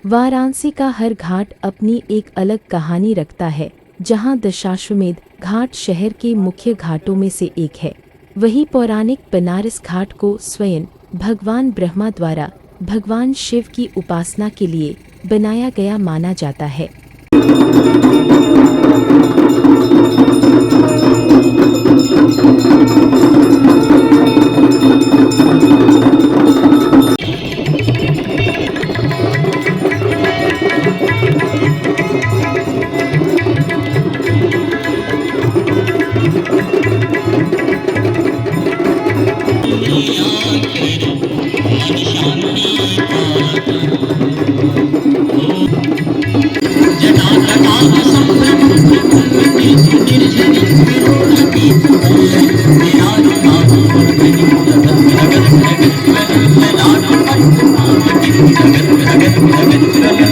वाराणसी का हर घाट अपनी एक अलग कहानी रखता है। जहां दशाश्वमेध घाट शहर के मुख्य घाटों में से एक है, वहीं पौराणिक बनारस घाट को स्वयं भगवान ब्रह्मा द्वारा भगवान शिव की उपासना के लिए बनाया गया माना जाता है। जगत